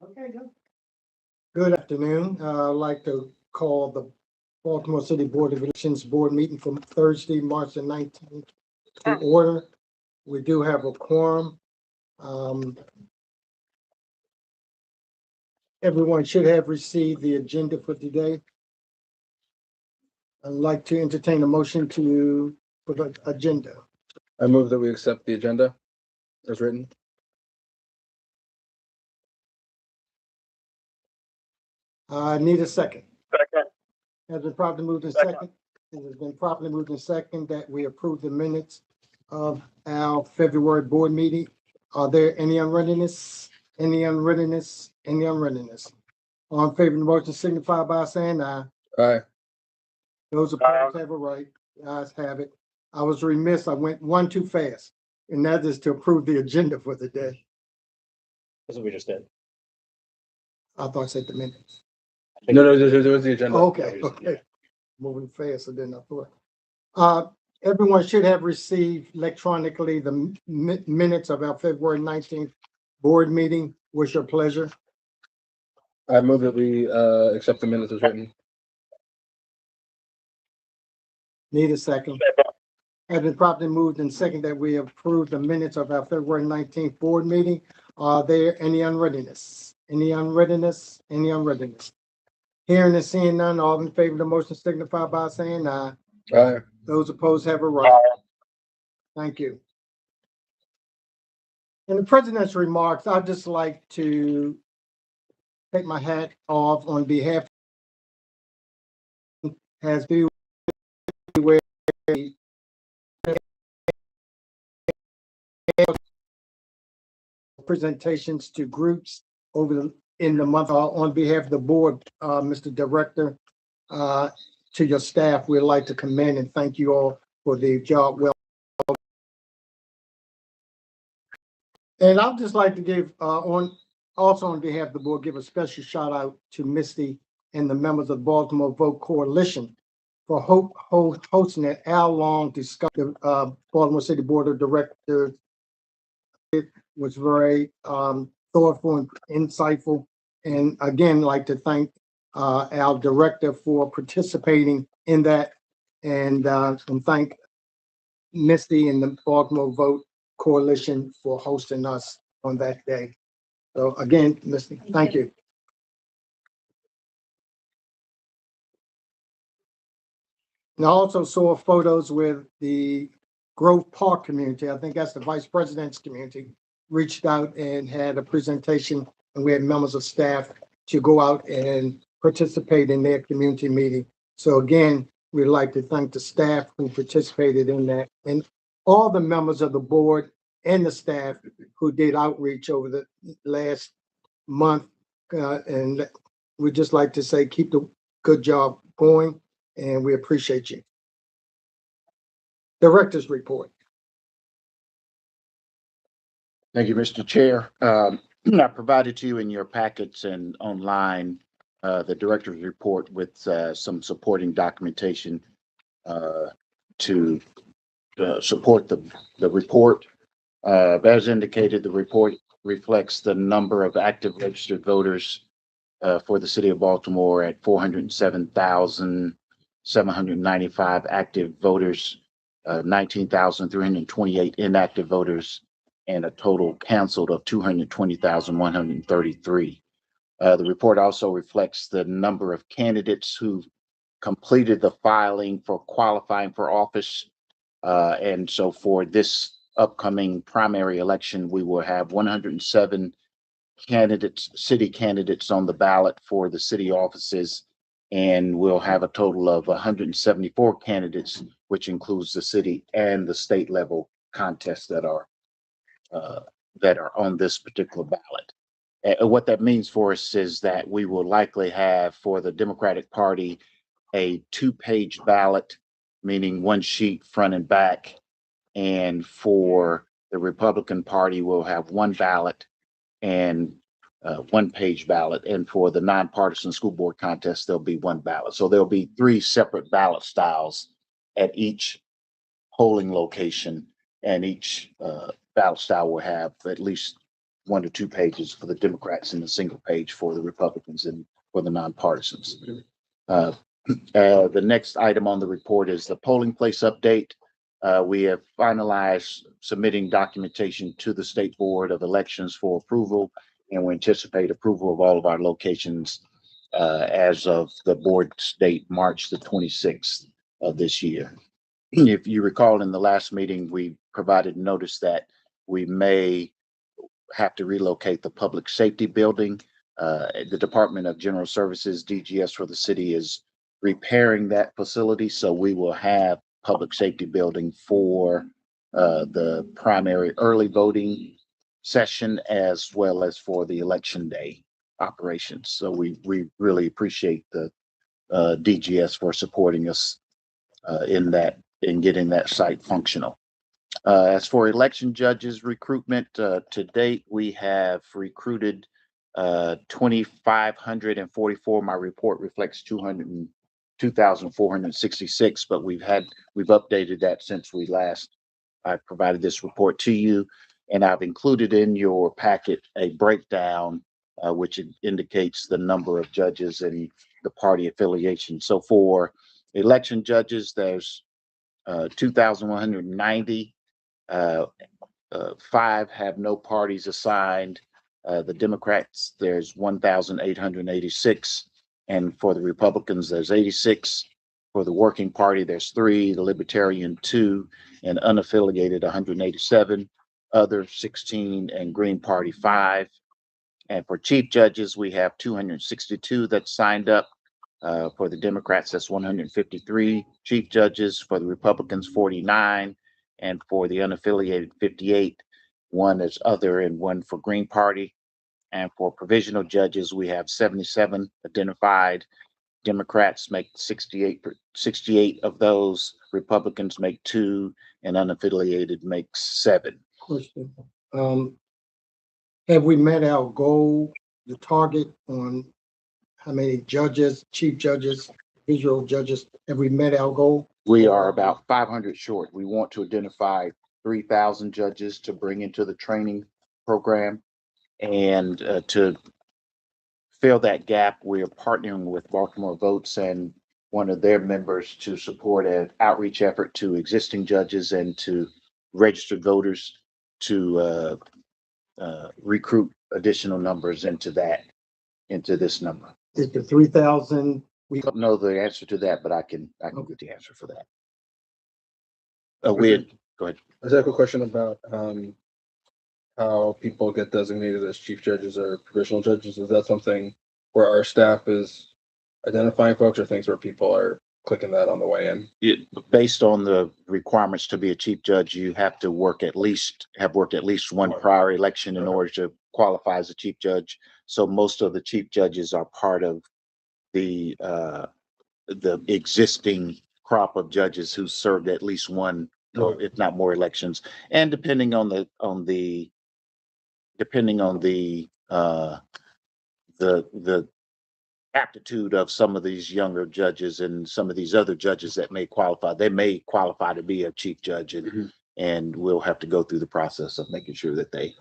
Okay, good. Good afternoon. I'd like to call the Baltimore City Board of Elections Board meeting from Thursday, March the 19th to order. We do have a quorum. Everyone should have received the agenda for today. I'd like to entertain a motion for the agenda. I move that we accept the agenda as written. I need a second. Second. Has been properly moved in second. It has been properly moved in second that we approve the minutes of our February board meeting. Are there any unreadiness? Any unreadiness? Any unreadiness? All in favor of the motion signify by saying aye. Aye. Those opposed have a right. The ayes have it. I was remiss. I went one too fast, and that is to approve the agenda for the day. That's what we just did. I thought I said the minutes. No, there was the agenda. Okay. Moving faster than I thought. Everyone should have received electronically the minutes of our February 19th board meeting. What's your pleasure? I move that we accept the minutes as written. Need a second. Has been properly moved and second that we approve the minutes of our February 19th board meeting. Are there any unreadiness? Any unreadiness? Any unreadiness? Hearing and seeing none, all in favor of the motion signify by saying aye. Aye. Those opposed have a right. Thank you. In the president's remarks, I'd just like to take my hat off on behalf has been where presentations to groups in the month on behalf of the board, Mr. Director, to your staff, we'd like to commend and thank you all for the job well. And I'd just like to give on behalf of the board, give a special shout out to Misty and the members of the Baltimore Vote Coalition for hosting an hour-long discussion. Baltimore City Board of Directors. It was very thoughtful and insightful. And again, like to thank our director for participating in that, and thank Misty and the Baltimore Vote Coalition for hosting us on that day. So again, Misty, thank you. And I also saw photos with the Grove Park community. I think that's the vice president's community, reached out and had a presentation, and we had members of staff to go out and participate in their community meeting. So again, we'd like to thank the staff who participated in that, and all the members of the board and the staff who did outreach over the last month. And we'd just like to say, keep the good job going, and we appreciate you. Director's report. Thank you, Mr. Chair. I provided to you in your packets and online the director's report with some supporting documentation to support the report. As indicated, the report reflects the number of active registered voters for the city of Baltimore at 407,795 active voters, 19,328 inactive voters, and a total canceled of 220,133. The report also reflects the number of candidates who completed the filing for qualifying for office. And so for this upcoming primary election, we will have 107 city candidates on the ballot for the city offices, and we'll have a total of 174 candidates, which includes the city and the state level contests that are on this particular ballot. What that means for us is that we will likely have for the Democratic Party a 2-page ballot, meaning one sheet front and back. And for the Republican Party, we'll have one ballot and 1-page ballot. And for the nonpartisan school board contest, there'll be one ballot. So there'll be 3 separate ballot styles at each polling location, and each ballot style will have at least 1 to 2 pages for the Democrats and a single page for the Republicans and for the nonpartisans. The next item on the report is the polling place update. We have finalized submitting documentation to the State Board of Elections for approval, and we anticipate approval of all of our locations as of the board's date, March the 26th of this year. If you recall, in the last meeting, we provided notice that we may have to relocate the public safety building. The Department of General Services, DGS for the city, is repairing that facility, so we will have public safety building for the primary early voting session as well as for the election day operations. So we really appreciate the DGS for supporting us in getting that site functional. As for election judges recruitment, to date, we have recruited 2,544. My report reflects 2,466, but we've updated that since I provided this report to you, and I've included in your packet a breakdown which indicates the number of judges and the party affiliation. So for election judges, there's 2,190. 5 have no parties assigned. The Democrats, there's 1,886. And for the Republicans, there's 86. For the Working Party, there's 3, the Libertarian 2, and unaffiliated 187, other 16, and Green Party 5. And for chief judges, we have 262 that signed up. For the Democrats, that's 153 chief judges. For the Republicans, 49. And for the unaffiliated, 58. 1 is other and 1 for Green Party. And for provisional judges, we have 77 identified. Democrats make 68 of those. Republicans make 2, and unaffiliated makes 7. Question. Have we met our goal, the target on how many judges, chief judges, visual judges? Have we met our goal? We are about 500 short. We want to identify 3,000 judges to bring into the training program. And to fill that gap, we are partnering with Baltimore Votes and one of their members to support an outreach effort to existing judges and to registered voters to recruit additional numbers into this number. Is the 3,000? We don't know the answer to that, but I can get the answer for that. Go ahead. I just have a question about how people get designated as chief judges or provisional judges. Is that something where our staff is identifying folks, or things where people are clicking that on the way in? Based on the requirements to be a chief judge, you have to have worked at least one prior election in order to qualify as a chief judge. So most of the chief judges are part of the existing crop of judges who served at least one, or if not more, elections. And depending on the aptitude of some of these younger judges and some of these other judges that may qualify, they may qualify to be a chief judge, and we'll have to go through the process of making sure that they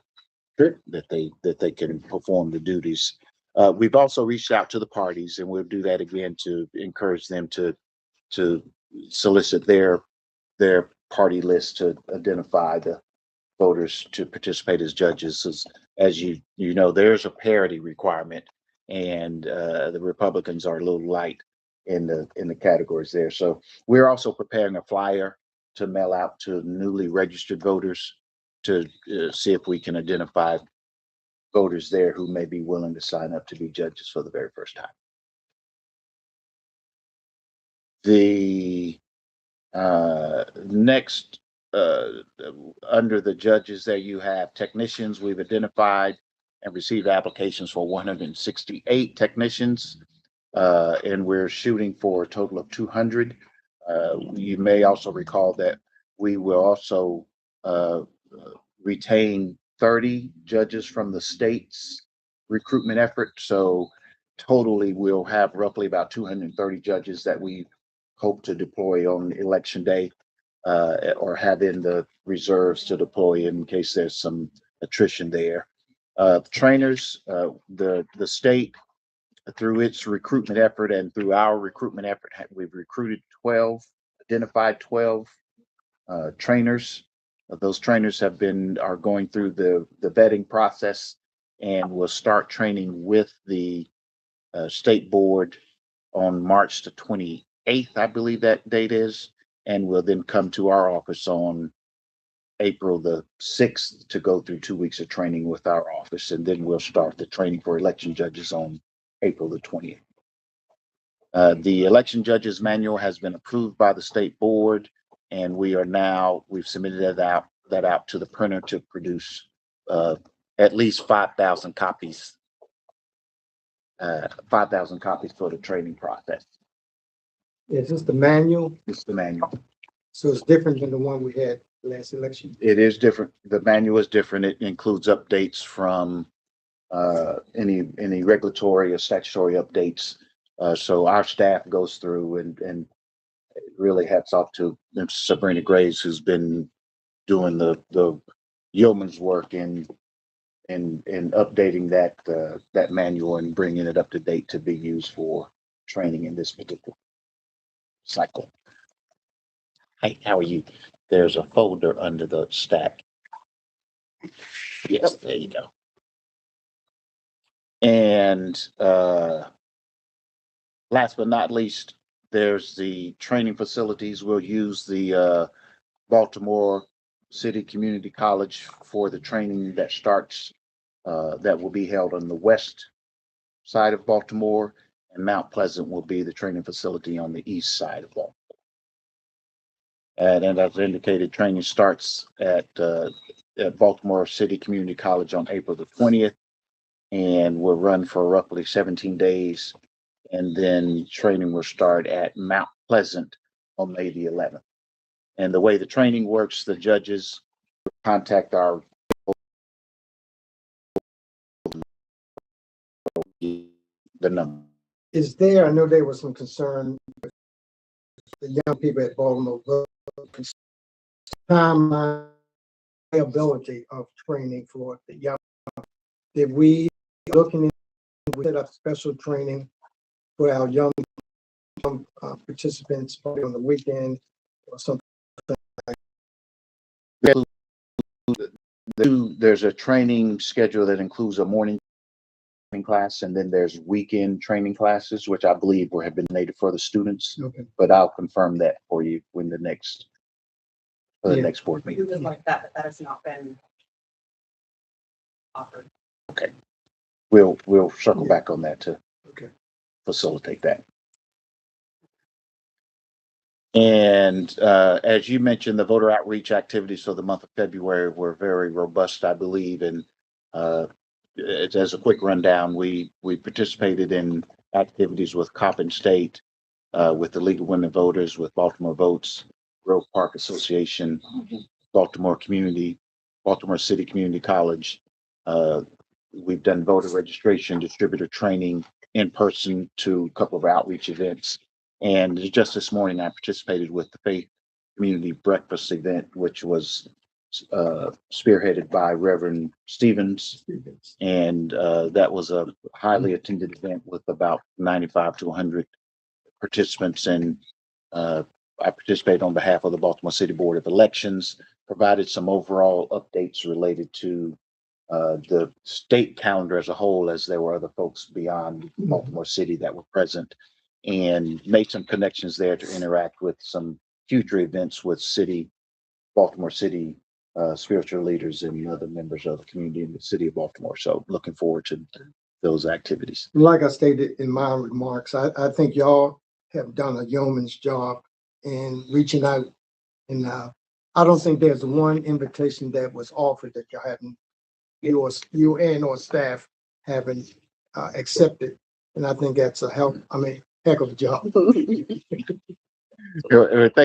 can perform the duties. We've also reached out to the parties, and we'll do that again to encourage them to solicit their party list to identify the voters to participate as judges. As you know, there's a parity requirement, and the Republicans are a little light in the categories there. So we're also preparing a flyer to mail out to newly registered voters to see if we can identify voters there who may be willing to sign up to be judges for the very first time. The next, under the judges there, you have technicians. We've identified and received applications for 168 technicians, and we're shooting for a total of 200. You may also recall that we will also retain 30 judges from the state's recruitment effort. So totally, we'll have roughly about 230 judges that we hope to deploy on election day, or have in the reserves to deploy in case there's some attrition there. Trainers, the state, through its recruitment effort and through our recruitment effort, we've recruited 12, identified 12 trainers. Those trainers are going through the vetting process and will start training with the state board on March the 28th, I believe that date is, and will then come to our office on April the 6th to go through 2 weeks of training with our office, and then we'll start the training for election judges on April the 20th. The election judges manual has been approved by the state board, and we've submitted that out to the printer to produce at least 5,000 copies. 5,000 copies for the training process. Is this the manual? It's the manual. So it's different than the one we had last election? It is different. The manual is different. It includes updates from any regulatory or statutory updates. So our staff goes through and really hats off to Sabrina Graves, who's been doing the yeoman's work in updating that manual and bringing it up to date to be used for training in this particular cycle. Hey, how are you? There's a folder under the stack. Yes, there you go. And last but not least, there's the training facilities. We'll use the Baltimore City Community College for the training that starts, that will be held on the west side of Baltimore, and Mount Pleasant will be the training facility on the east side of Baltimore. And as indicated, training starts at Baltimore City Community College on April the 20th, and will run for roughly 17 days. And then training will start at Mount Pleasant on May the 11th. And the way the training works, the judges contact the number. Is there, I know there was some concern with the young people at Baltimore, timeline, availability of training for the young. Did we set up special training for our young participants probably on the weekend or something? There's a training schedule that includes a morning class, and then there's weekend training classes, which I believe have been made for the students. Okay. But I'll confirm that for you when the next board We meeting. would like that, but that has not been offered. Okay. We'll circle back on that to facilitate that. And as you mentioned, the voter outreach activities for the month of February were very robust, I believe. And as a quick rundown, we participated in activities with Coppin State, with the League of Women Voters, with Baltimore Votes, Grove Park Association, Baltimore City Community College. We've done voter registration, distributor training in person to a couple of outreach events. And just this morning, I participated with the Faith Community Breakfast event, which was spearheaded by Reverend Stevens. And that was a highly attended event with about 95 to 100 participants. And I participated on behalf of the Baltimore City Board of Elections, provided some overall updates related to the state calendar as a whole, as there were other folks beyond Baltimore City that were present, and made some connections there to interact with some future events with Baltimore City spiritual leaders and other members of the community in the city of Baltimore. So looking forward to those activities. Like I stated in my remarks, I think y'all have done a yeoman's job in reaching out. And I don't think there's one invitation that was offered that you haven't, you and or staff haven't accepted. And I think that's heck of a job. Thank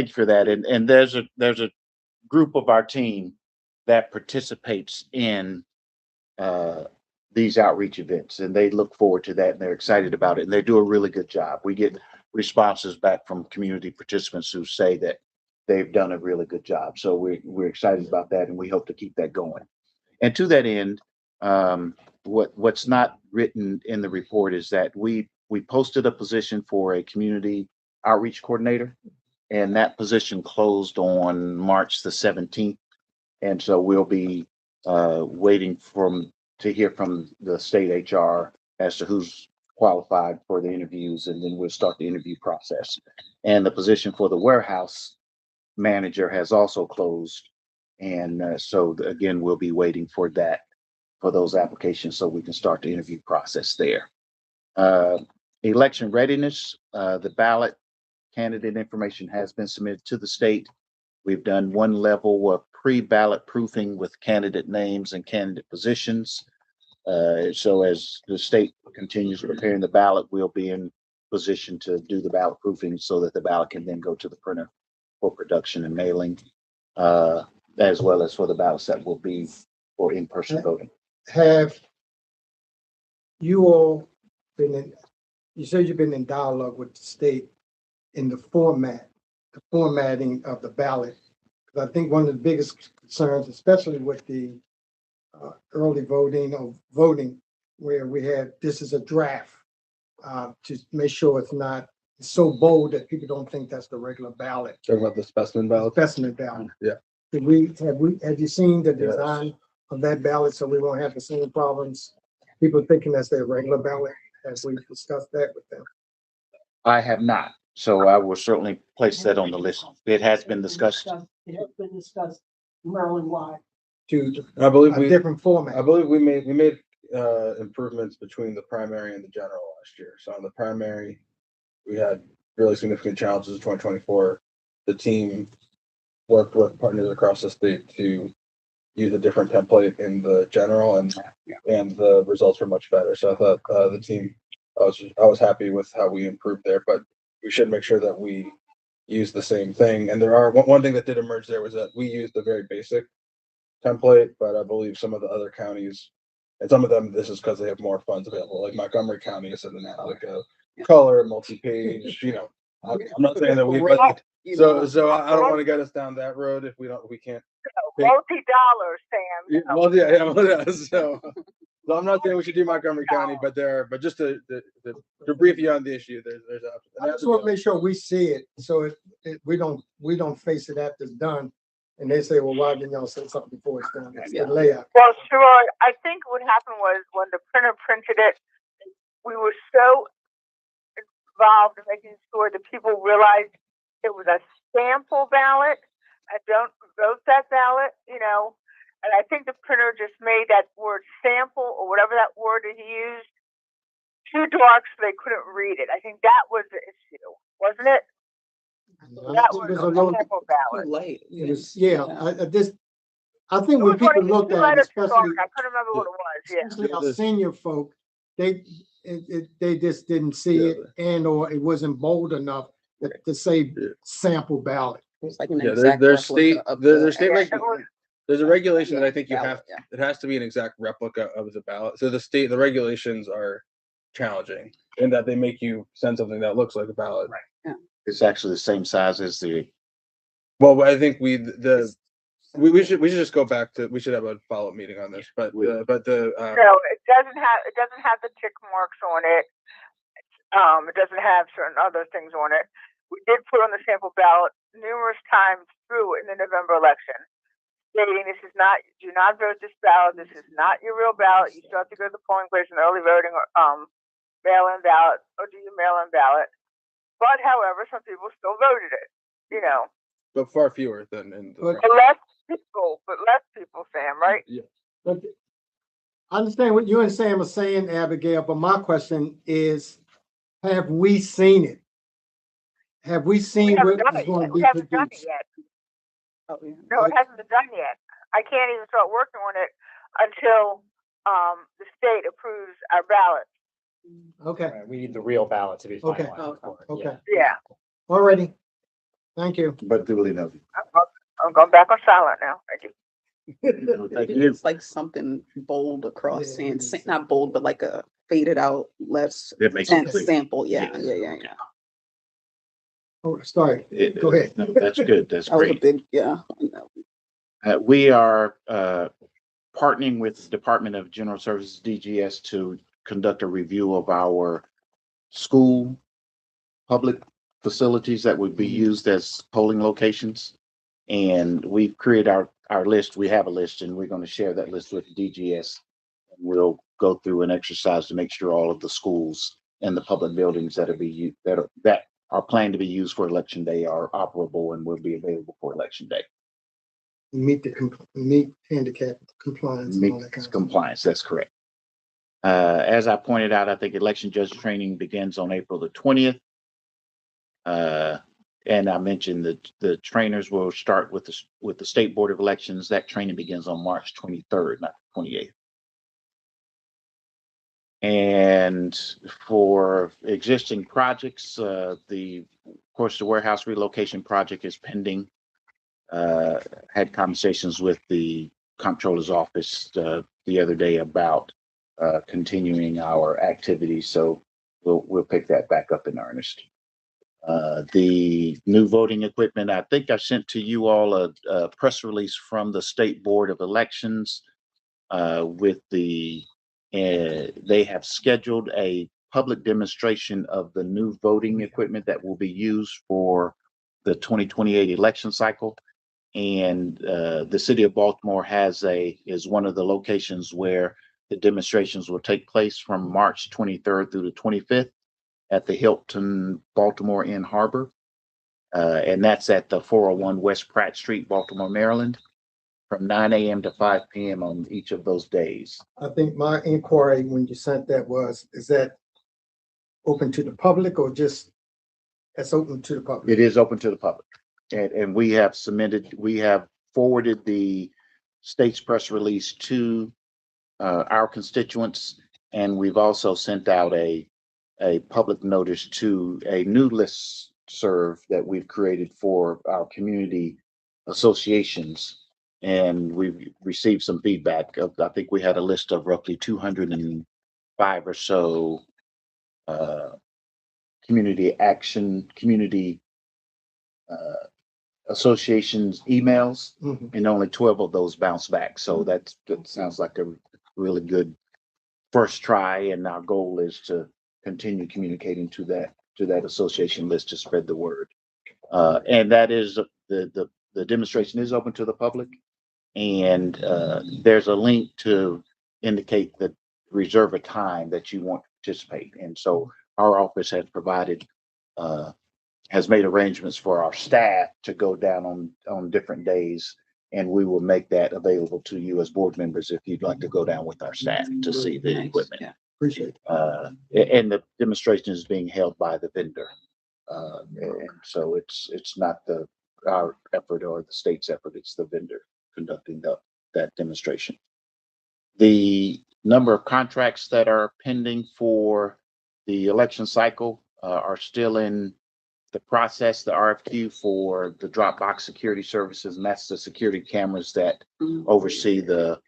you for that. And there's a group of our team that participates in these outreach events, and they look forward to that, and they're excited about it, and they do a really good job. We get responses back from community participants who say that they've done a really good job. So we're excited about that, and we hope to keep that going. And to that end, What's not written in the report is that we posted a position for a community outreach coordinator, and that position closed on March the 17th. And so we'll be waiting to hear from the state HR as to who's qualified for the interviews, and then we'll start the interview process. And the position for the warehouse manager has also closed. And so again, we'll be waiting for those applications so we can start the interview process there. Election readiness, the ballot candidate information has been submitted to the state. We've done one level of pre-ballot proofing with candidate names and candidate positions. So as the state continues preparing the ballot, we'll be in position to do the ballot proofing so that the ballot can then go to the printer for production and mailing, as well as for the ballots that will be for in-person voting. Have you all you said you've been in dialogue with the state in the formatting of the ballot? Because I think one of the biggest concerns, especially with the early voting or voting, where we had, this is a draft, to make sure it's not so bold that people don't think that's the regular ballot. Talking about the specimen ballot. Specimen ballot. Yeah. Have you seen the Yes. design of that ballot so we won't have the same problems? People thinking that's their regular ballot, as we discussed that with them. I have not, so I will certainly place that on the list. It has been discussed. It has been discussed Maryland-wide. To I believe a different format. I believe we made improvements between the primary and the general last year. So on the primary, we had really significant challenges in 2024. The team worked with partners across the state to use a different template in the general, and the results were much better. So I thought the team, I was happy with how we improved there, but we should make sure that we use the same thing. And there are one thing that did emerge there was that we used a very basic template, but I believe some of the other counties, and some of them, this is because they have more funds available. Like Montgomery County is in that, like a color, multi-page, I'm not saying that we, but so I don't want to get us down that road if we can't. Multi-dollars, Sam. Yeah, well, yeah. So I'm not saying we should do Montgomery County, but just to brief you on the issue, there's I just want to make sure we see it, so we don't face it after it's done. And they say, well, why didn't y'all say something before it's done? It's the layout. Well, sure. I think what happened was when the printer printed it, we were so involved in making sure that people realized it was a sample ballot. I don't vote that ballot, and I think the printer just made that word sample or whatever that word that he used too dark so they couldn't read it. I think that was the issue, wasn't it? That was a sample ballot. It was, I think when people looked at it, especially, I couldn't remember what it was. Yeah. especially our senior folk, they just didn't see it, or it wasn't bold enough to say sample ballot. It's like an Yeah, exact there's replica state of there's the- state there's a regulation that I think you ballot, have. It has to be an exact replica of the ballot. So the regulations are challenging in that they make you send something that looks like a ballot. Right. It's actually the same size as the, Well, I think we should just go back to, we should have a follow-up meeting on this, but No, it doesn't have the tick marks on it. It doesn't have certain other things on it. We did put on the sample ballot numerous times through in the November election, stating do not vote this ballot. This is not your real ballot. You still have to go to the polling place in early voting or mail-in ballot or do your mail-in ballot. But however, some people still voted it, but far fewer than in the But- But less people, Sam, right? But I understand what you and Sam are saying, Abigail, but my question is, have we seen it? Have we We seen haven't what done is it going yet. to We be haven't done it produced? yet. Oh, yeah. No, it hasn't been done yet. I can't even start working on it until the state approves our ballot. Okay, Right, we need the real ballot to be Okay. finalized. for it, okay, Yeah, alrighty. Thank you. but duly noted. I'm going back on silent now. Thank you. Thank you. It's like something bold across, Yeah, saying, it is. not bold, but like a faded out, less It makes it intense clear. sample. Yeah. Oh, sorry, It- go ahead. No, that's good. That's That was a great. big, yeah. We are partnering with Department of General Services, DGS, to conduct a review of our school, public facilities that would be used as polling locations. And we've created our list. We have a list, and we're going to share that list with DGS. We'll go through an exercise to make sure all of the schools and the public buildings that are planned to be used for election day are operable and will be available for election day. Meet handicap compliance and all that kind Meets of compliance, that's correct. As I pointed out, I think election judge training begins on April the 20th. And I mentioned that the trainers will start with the State Board of Elections. That training begins on March 23rd, not 28th. And for existing projects, of course, the warehouse relocation project is pending. Had conversations with the comptroller's office the other day about continuing our activities. So we'll pick that back up in earnest. The new voting equipment, I think I sent to you all a press release from the State Board of Elections with they have scheduled a public demonstration of the new voting equipment that will be used for the 2028 election cycle. And the city of Baltimore is one of the locations where the demonstrations will take place from March 23rd through the 25th at the Hilton Baltimore Inn Harbor. And that's at the 401 West Pratt Street, Baltimore, Maryland, from 9 a.m. to 5 p.m. on each of those days. I think my inquiry when you sent that is that open to the public or just it's open to the public? It is open to the public. And we have forwarded the state's press release to our constituents. And we've also sent out a public notice to a new listserv that we've created for our community associations. And we've received some feedback. I think we had a list of roughly 205 or so community associations emails, Mhm. and only 12 of those bounced back. So that sounds like a really good first try. And our goal is to continue communicating to that association list to spread the word. And that is the demonstration is open to the public. And there's a link to indicate the reserve a time that you want to participate. And so our office has made arrangements for our staff to go down on different days. And we will make that available to you as board members if you'd like to go down with our staff to see the equipment. Appreciate it. And the demonstration is being held by the vendor. And so it's not our effort or the state's effort, it's the vendor conducting that demonstration. The number of contracts that are pending for the election cycle are still in the process. The RFQ for the Dropbox security services, and that's the security cameras that oversee the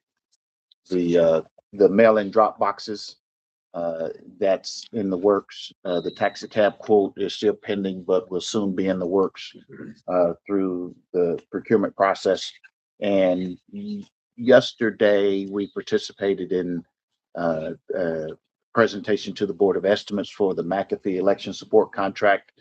mail-in drop boxes. That's in the works. The taxi cab quote is still pending, but will soon be in the works through the procurement process. And yesterday we participated in a presentation to the Board of Estimates for the McAfee election support contract,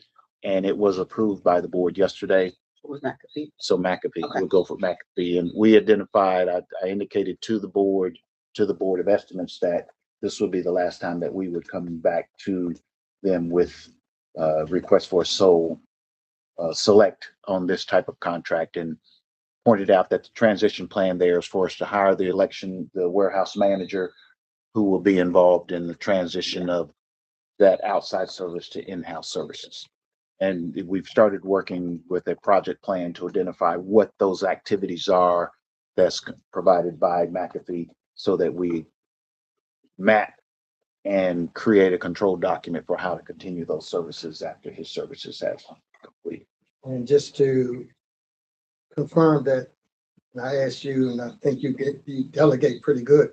and it was approved by the board yesterday. What was McAfee? So McAfee, Okay. we'll go for McAfee. And we identified, I indicated to the Board of Estimates that this would be the last time that we would come back to them with request for a sole select on this type of contract, and pointed out that the transition plan there is for us to hire the warehouse manager who will be involved in the transition of that outside service to in-house services. And we've started working with a project plan to identify what those activities are that's provided by McAfee so that we map and create a control document for how to continue those services after his services have complete. And just to confirm that, and I asked you, and I think you delegate pretty good.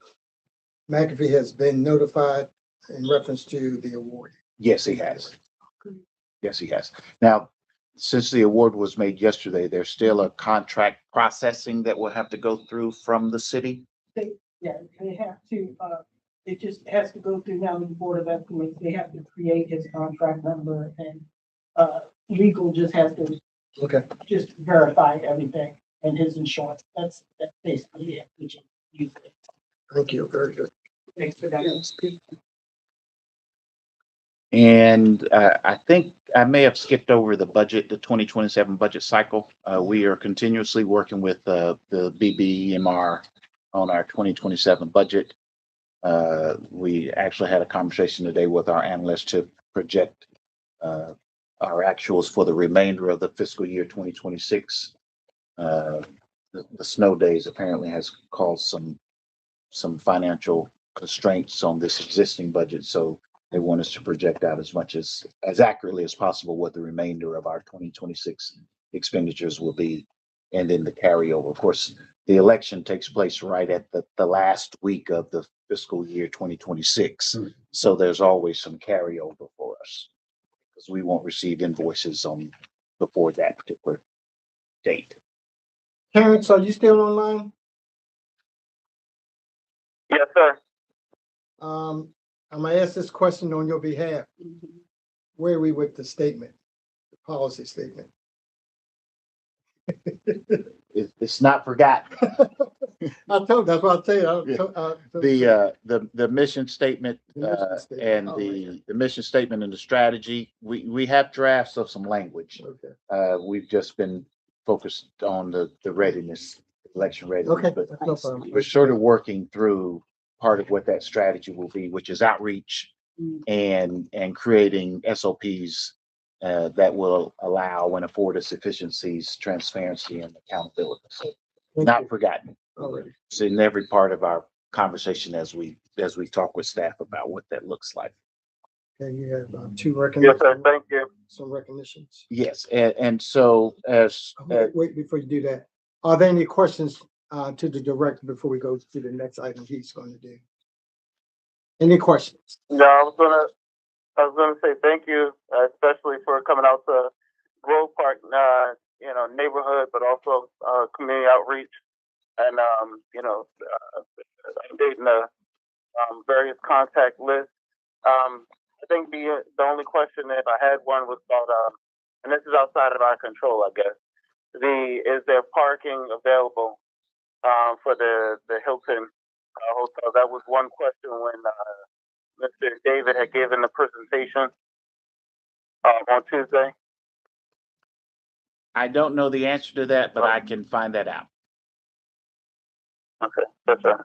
McAfee has been notified in reference to the award. Yes, he has. Yes, he has. Now, since the award was made yesterday, there's still a contract processing that will have to go through from the city. They have to, it just has to go through now the Board of Estimates. They have to create his contract number and, legal just has to Okay, just verify everything and his insurance. That's basically it, which is usually thank you, very good. expedited. And I think I may have skipped over the budget, the 2027 budget cycle. We are continuously working with the BBMR on our 2027 budget. We actually had a conversation today with our analyst to project our actuals for the remainder of the fiscal year 2026. The snow days apparently has caused some financial constraints on this existing budget, so they want us to project out as much as accurately as possible what the remainder of our 2026 expenditures will be, and then the carryover. Of course, the election takes place right at the last week of the fiscal year 2026, so there's always some carryover for us because we won't receive invoices on before that particular date. Terrence, are you still online? Yes, sir. I'm gonna ask this question on your behalf. Mhm. Where are we with the statement, the policy statement? It's not forgotten. I told, that's what I tell you. The mission statement, The mission statement. and Oh, the mission statement and the strategy, we have drafts of some language. Okay, We've just been focused on the readiness, election readiness, okay, but that's no problem. we're sort of working through part of what that strategy will be, which is outreach and creating SOPs that will allow and afford us efficiencies, transparency, and accountability. So Thank not you. forgotten. Already. It's in every part of our conversation as we talk with staff about what that looks like. Okay, you have two Yes, recognitions. sir. Thank you. Some recognitions. Yes, and so as Wait, before you do that, are there any questions to the director before we go to the next item he's going to do? Any questions? No, I was gonna say thank you, especially for coming out to Grove Park, neighborhood, but also community outreach and updating the various contact lists. I think the only question, if I had one, was about and this is outside of our control, I guess. Is there parking available for the Hilton hotel? That was one question when Mr. David had given the presentation on Tuesday. I don't know the answer to that, but I can find that out. Okay, yes, sir.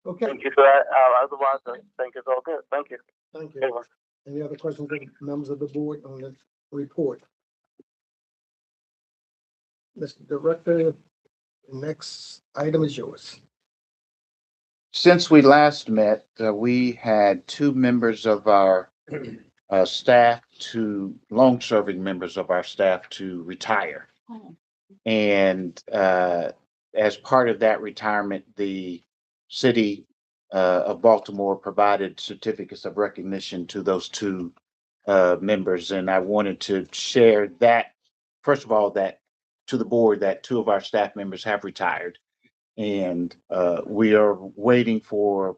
Okay, Thank you for that. Otherwise, I think it's all good. Thank you. thank Okay, you. well. Any other questions from members of the board on the report? Mr. Director, the next item is yours. Since we last met, we had two members of our staff long-serving members of our staff to retire. Oh. And as part of that retirement, the city of Baltimore provided certificates of recognition to those two members. And I wanted to share that, first of all, that to the board that two of our staff members have retired. And we are waiting for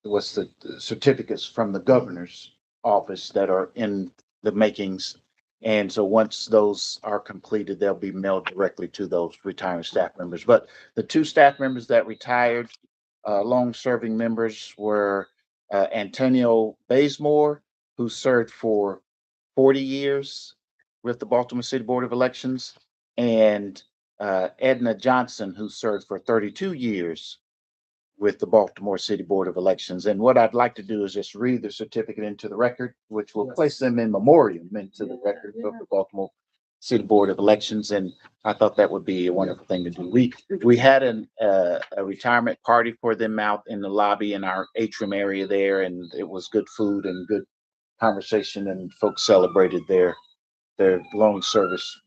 what's the certificates from the governor's office that are in the makings. And so once those are completed, they'll be mailed directly to those retiring staff members. But the two staff members that retired, long-serving members, were Antonio Bazemore, who served for 40 years with the Baltimore City Board of Elections, and Edna Johnson, who served for 32 years with the Baltimore City Board of Elections. And what I'd like to do is just read the certificate into the record, which will place them in memoriam into the record of the Baltimore City Board of Elections. And I thought that would be a wonderful thing to do. We had a retirement party for them out in the lobby in our atrium area there, and it was good food and good conversation, and folks celebrated their long service.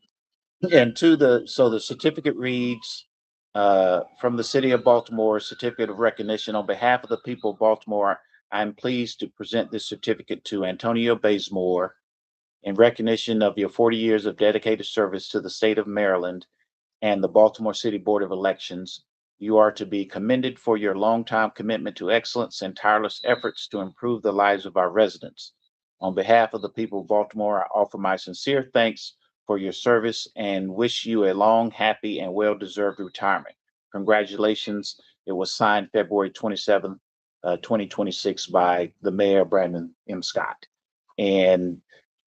And so the certificate reads, from the city of Baltimore, certificate of recognition on behalf of the people of Baltimore. I'm pleased to present this certificate to Antonio Bazemore in recognition of your 40 years of dedicated service to the state of Maryland and the Baltimore City Board of Elections. You are to be commended for your longtime commitment to excellence and tireless efforts to improve the lives of our residents. On behalf of the people of Baltimore, I offer my sincere thanks for your service and wish you a long, happy, and well-deserved retirement. Congratulations. It was signed February 27th, 2026 by the Mayor, Brandon M. Scott. And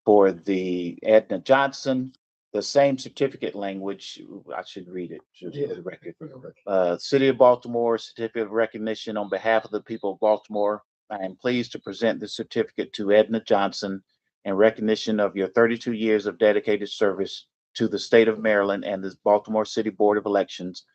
for the Edna Johnson, the same certificate language, I should read it just for the record. City of Baltimore Certificate of Recognition on behalf of the people of Baltimore. I am pleased to present this certificate to Edna Johnson in recognition of your 32 years of dedicated service to the state of Maryland and the Baltimore City Board of Elections.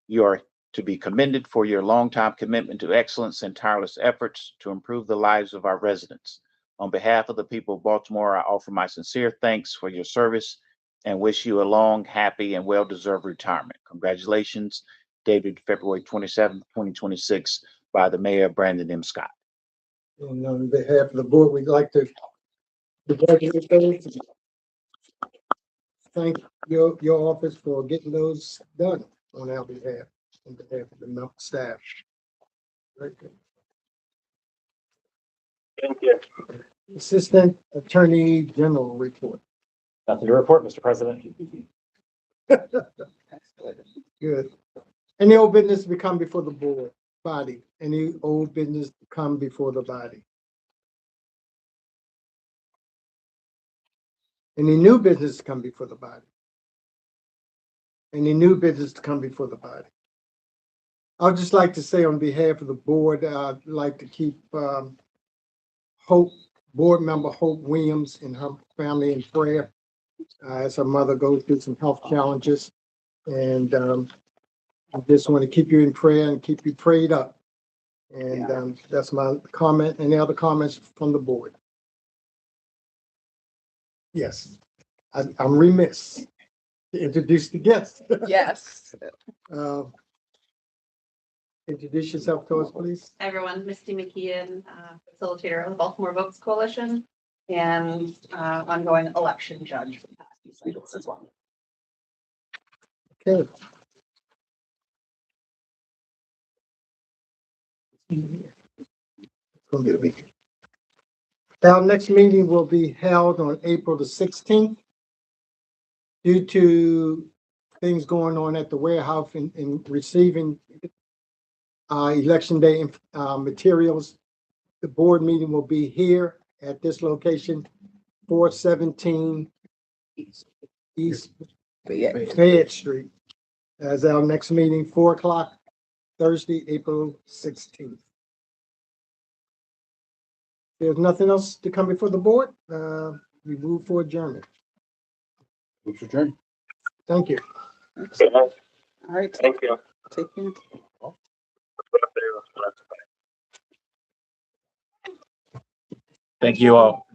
You are to be commended for your longtime commitment to excellence and tireless efforts to improve the lives of our residents. On behalf of the people of Baltimore, I offer my sincere thanks for your service and wish you a long, happy, and well-deserved retirement. Congratulations, dated February 27th, 2026, by the Mayor, Brandon M. Scott. And on behalf of the board, we'd like to congratulate those. Thank your office for getting those done on our behalf, on behalf of the staff. Very good. Thank you. Assistant Attorney General report. Nothing to report, Mr. President. Good. Any old business to come before the board body? Any old business to come before the body? Any new business to come before the body? Any new business to come before the body? I'd just like to say on behalf of the board, I'd like to keep board member Hope Williams and her family in prayer as her mother goes through some health challenges. And I just want to keep you in prayer and keep you prayed up. And that's my comment. Any other comments from the board? Yes, I'm remiss to introduce the guest. Yes. Introduce yourself to us, please. Hi, everyone, Misty McKeon, facilitator of the Baltimore Votes Coalition and ongoing election judge for the past few cycles as well. Okay. Our next meeting will be held on April the 16th. Due to things going on at the warehouse in receiving election day materials, the board meeting will be here at this location, 417 East Fayette Street. As our next meeting, 4 o'clock, Thursday, April 16th. There's nothing else to come before the board. We move for adjournment. Move to adjourn. Thank you. All right. Thank you. Take care. Thank you all.